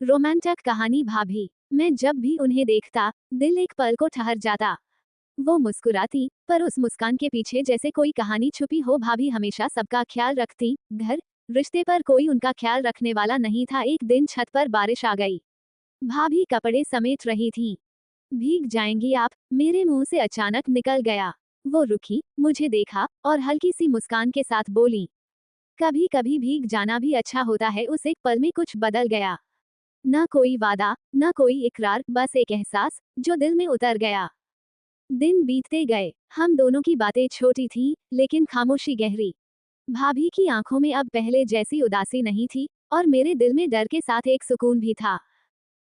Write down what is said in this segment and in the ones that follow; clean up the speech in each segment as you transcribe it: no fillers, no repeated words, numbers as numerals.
रोमांचक कहानी भाभी। मैं जब भी उन्हें देखता, दिल एक पल को ठहर जाता। वो मुस्कुराती, पर उस मुस्कान के पीछे जैसे कोई कहानी छुपी हो। भाभी हमेशा सबका ख्याल रखती, घर, रिश्ते पर कोई उनका ख्याल रखने वाला नहीं था। एक दिन छत पर बारिश आ गई। भाभी कपड़े समेट रही थी। भीग जाएंगी आप, मेरे मुंह से अचानक निकल गया। वो रुकी, मुझे देखा और हल्की सी मुस्कान के साथ बोली, कभी कभी भीग जाना भी अच्छा होता है। उस एक पल में कुछ बदल गया। न कोई वादा, न कोई इकरार, बस एक एहसास जो दिल में उतर गया। दिन बीतते गए, हम दोनों की बातें छोटी थीं, लेकिन खामोशी गहरी। भाभी की आंखों में अब पहले जैसी उदासी नहीं थी, और मेरे दिल में डर के साथ एक सुकून भी था।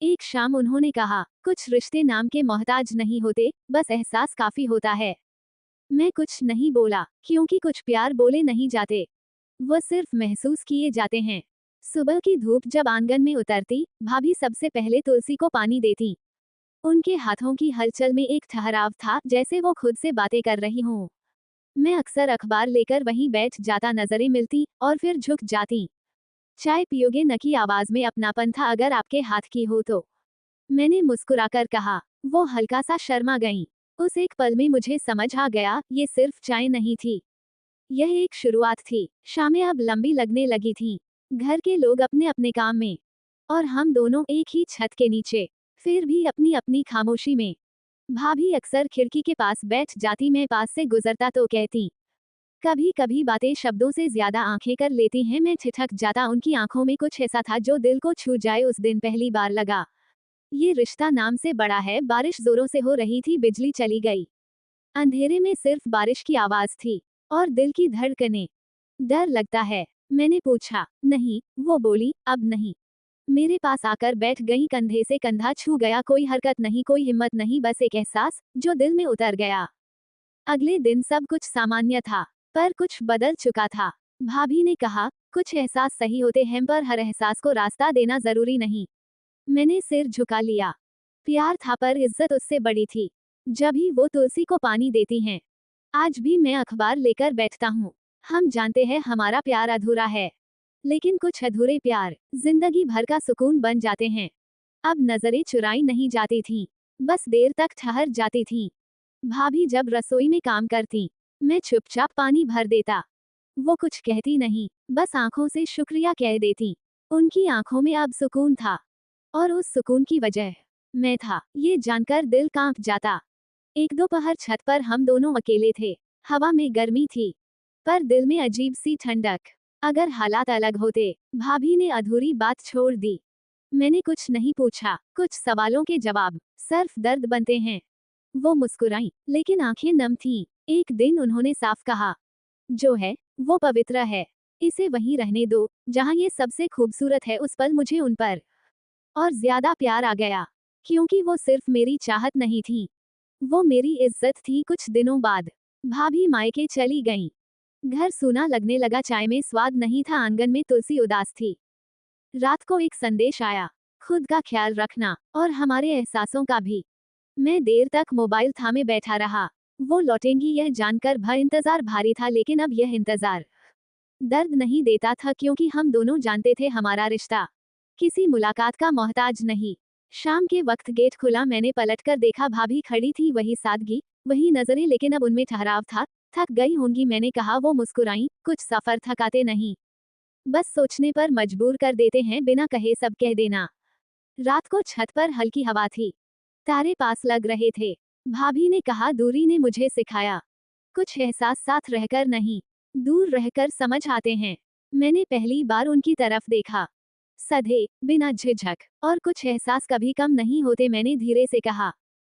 एक शाम उन्होंने कहा, कुछ रिश्ते नाम के मोहताज नहीं होते, बस एहसास काफी होता है। मैं कुछ नहीं बोला, क्योंकि कुछ प्यार बोले नहीं जाते, वो सिर्फ महसूस किए जाते हैं। सुबह की धूप जब आंगन में उतरती, भाभी सबसे पहले तुलसी को पानी देती। उनके हाथों की हलचल में एक ठहराव था, जैसे वो खुद से बातें कर रही हों। मैं अक्सर अखबार लेकर वहीं बैठ जाता, नजरें मिलती और फिर झुक जाती। चाय पियोगे न की आवाज में अपनापन था, अगर आपके हाथ की हो तो। मैंने मुस्कुराकर कहा। वो हल्का सा शर्मा गईं। उस एक पल में मुझे समझ आ गया, ये सिर्फ चाय नहीं थी, यह एक शुरुआत थी। शामें अब लंबी लगने लगी थीं। घर के लोग अपने अपने काम में, और हम दोनों एक ही छत के नीचे, फिर भी अपनी अपनी खामोशी में। भाभी अक्सर खिड़की के पास बैठ जाती, मैं पास से गुजरता तो कहती, कभी कभी बातें शब्दों से ज्यादा आंखें कर लेती हैं। मैं ठिठक जाता, उनकी आंखों में कुछ ऐसा था जो दिल को छू जाए। उस दिन पहली बार लगा, ये रिश्ता नाम से बड़ा है। बारिश जोरों से हो रही थी, बिजली चली गई। अंधेरे में सिर्फ बारिश की आवाज थी, और दिल की धड़कनें। डर लगता है, मैंने पूछा। नहीं, वो बोली, अब नहीं। मेरे पास आकर बैठ गई, कंधे से कंधा छू गया। कोई हरकत नहीं, कोई हिम्मत नहीं, बस एक एहसास जो दिल में उतर गया। अगले दिन सब कुछ सामान्य था, पर कुछ बदल चुका था। भाभी ने कहा, कुछ एहसास सही होते हैं, पर हर एहसास को रास्ता देना जरूरी नहीं। मैंने सिर झुका लिया। प्यार था, पर इज्जत उससे बड़ी थी। जब ही वो तुलसी को पानी देती हैं, आज भी मैं अखबार लेकर बैठता हूँ। हम जानते हैं हमारा प्यार अधूरा है, लेकिन कुछ अधूरे प्यार जिंदगी भर का सुकून बन जाते हैं। अब नजरें चुराई नहीं जाती थीं, बस देर तक ठहर जाती थीं। भाभी जब रसोई में काम करती, मैं चुपचाप पानी भर देता। वो कुछ कहती नहीं, बस आंखों से शुक्रिया कह देती। उनकी आंखों में अब सुकून था, और उस सुकून की वजह मैं था, ये जानकर दिल कांप जाता। एक दोपहर छत पर हम दोनों अकेले थे। हवा में गर्मी थी, पर दिल में अजीब सी ठंडक। अगर हालात अलग होते, भाभी ने अधूरी बात छोड़ दी। मैंने कुछ नहीं पूछा, कुछ सवालों के जवाब सिर्फ दर्द बनते हैं। वो मुस्कुराई, लेकिन आंखें नम थीं। एक दिन उन्होंने साफ कहा, जो है वो पवित्र है, इसे वहीं रहने दो जहां ये सबसे खूबसूरत है। उस पल मुझे उन पर और ज्यादा प्यार आ गया, क्योंकि वो सिर्फ मेरी चाहत नहीं थी, वो मेरी इज्जत थी। कुछ दिनों बाद भाभी मायके चली गईं। घर सूना लगने लगा, चाय में स्वाद नहीं था, आंगन में तुलसी उदास थी। रात को एक संदेश आया, खुद का ख्याल रखना, और हमारे एहसासों का भी। मैं देर तक मोबाइल थामे बैठा रहा। वो लौटेंगी यह जानकर इंतजार भारी था, लेकिन अब यह इंतजार दर्द नहीं देता था, क्योंकि हम दोनों जानते थे हमारा रिश्ता किसी मुलाकात का मोहताज नहीं। शाम के वक्त गेट खुला, मैंने पलटकर देखा, भाभी खड़ी थी, वही सादगी, वही नजरें, लेकिन अब उनमें ठहराव था। थक गई होंगी, मैंने कहा। वो मुस्कुराई, कुछ सफर थकाते नहीं, बस सोचने पर मजबूर कर देते हैं, बिना कहे सब कह देना। रात को छत पर हल्की हवा थी, तारे पास लग रहे थे। भाभी ने कहा, दूरी ने मुझे सिखाया, कुछ एहसास साथ रहकर नहीं, दूर रहकर समझ आते हैं। मैंने पहली बार उनकी तरफ देखा, सधे, बिना झिझक, और कुछ एहसास कभी कम नहीं होते, मैंने धीरे से कहा।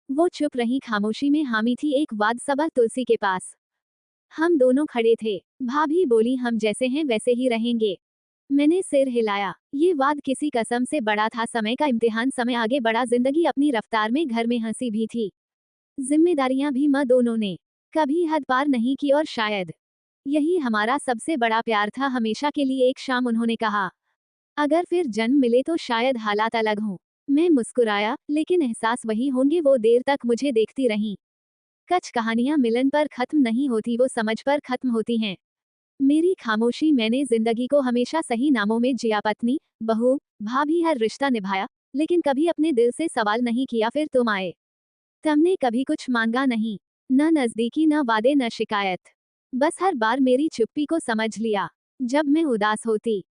वो चुप रही, खामोशी में हामी थी। एक वाद सभा तुलसी के पास हम दोनों खड़े थे। भाभी बोली, हम जैसे हैं वैसे ही रहेंगे। मैंने सिर हिलाया। ये वाद किसी कसम से बड़ा था, समय का इम्तिहान। समय आगे बढ़ा, जिंदगी अपनी रफ्तार में। घर में हंसी भी थी, जिम्मेदारियां भी। दोनों ने कभी हद पार नहीं की, और शायद यही हमारा सबसे बड़ा प्यार था, हमेशा के लिए। एक शाम उन्होंने कहा, अगर फिर जन्म मिले तो शायद हालात अलग हों। मैं मुस्कुराया, लेकिन एहसास वही होंगे। वो देर तक मुझे देखती रहीं। कुछ कहानियां मिलन पर खत्म नहीं होती, वो समझ पर खत्म होती हैं। मेरी खामोशी, मैंने जिंदगी को हमेशा सही नामों में जिया, पत्नी, बहू, भाभी, हर रिश्ता निभाया, लेकिन कभी अपने दिल से सवाल नहीं किया। फिर तुम आए, तुमने कभी कुछ मांगा नहीं, न नजदीकी, न वादे, न शिकायत। बस हर बार मेरी चुप्पी को समझ लिया। जब मैं उदास होती,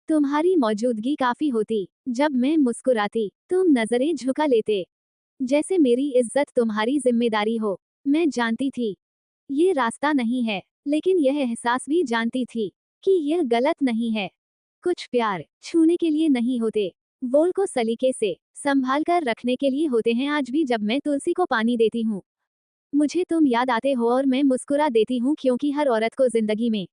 तुम्हारी मौजूदगी काफी होती। जब मैं मुस्कुराती, तुम नजरें झुका लेते, जैसे मेरी इज्जत तुम्हारी जिम्मेदारी हो। मैं जानती थी ये रास्ता नहीं है, लेकिन यह एहसास भी जानती थी कि यह गलत नहीं है। कुछ प्यार छूने के लिए नहीं होते, बोल को सलीके से संभाल कर रखने के लिए होते हैं। आज भी जब मैं तुलसी को पानी देती हूँ, मुझे तुम याद आते हो और मैं मुस्कुरा देती हूँ, क्योंकि हर औरत को जिंदगी में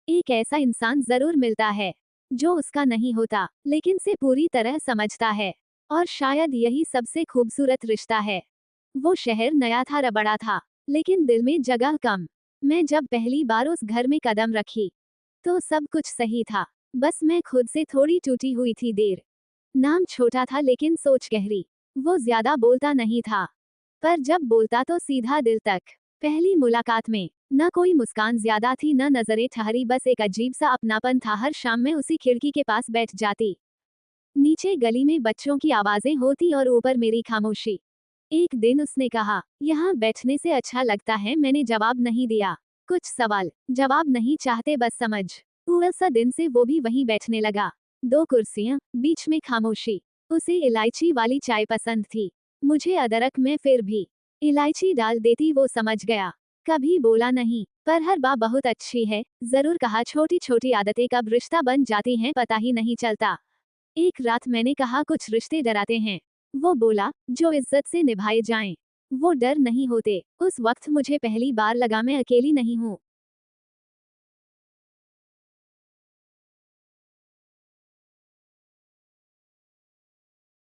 एक ऐसा इंसान जरूर मिलता है जो उसका नहीं होता, लेकिन से पूरी तरह समझता है। और शायद यही सबसे खूबसूरत रिश्ता है। वो शहर नया था, रबड़ा था, लेकिन दिल में जगह कम। मैं जब पहली बार उस घर में कदम रखी, तो सब कुछ सही था, बस मैं खुद से थोड़ी टूटी हुई थी। देर नाम छोटा था, लेकिन सोच गहरी। वो ज्यादा बोलता नहीं था, पर जब बोलता तो सीधा दिल तक। पहली मुलाकात में न कोई मुस्कान ज्यादा थी, न नजरें ठहरी, बस एक अजीब सा अपनापन था। हर शाम मैं उसी खिड़की के पास बैठ जाती, नीचे गली में बच्चों की आवाजें होती और ऊपर मेरी खामोशी। एक दिन उसने कहा, यहाँ बैठने से अच्छा लगता है। मैंने जवाब नहीं दिया, कुछ सवाल जवाब नहीं चाहते, बस समझ। पूरा सा दिन से वो भी वहीं बैठने लगा, दो कुर्सियां, बीच में खामोशी। उसे इलायची वाली चाय पसंद थी, मुझे अदरक में फिर भी इलायची डाल देती। वो समझ गया, कभी बोला नहीं, पर हर बात बहुत अच्छी है जरूर कहा। छोटी छोटी आदतें कब रिश्ता बन जाती हैं पता ही नहीं चलता। एक रात मैंने कहा, कुछ रिश्ते डराते हैं। वो बोला, जो इज्जत से निभाए जाएं, वो डर नहीं होते। उस वक्त मुझे पहली बार लगा मैं अकेली नहीं हूँ।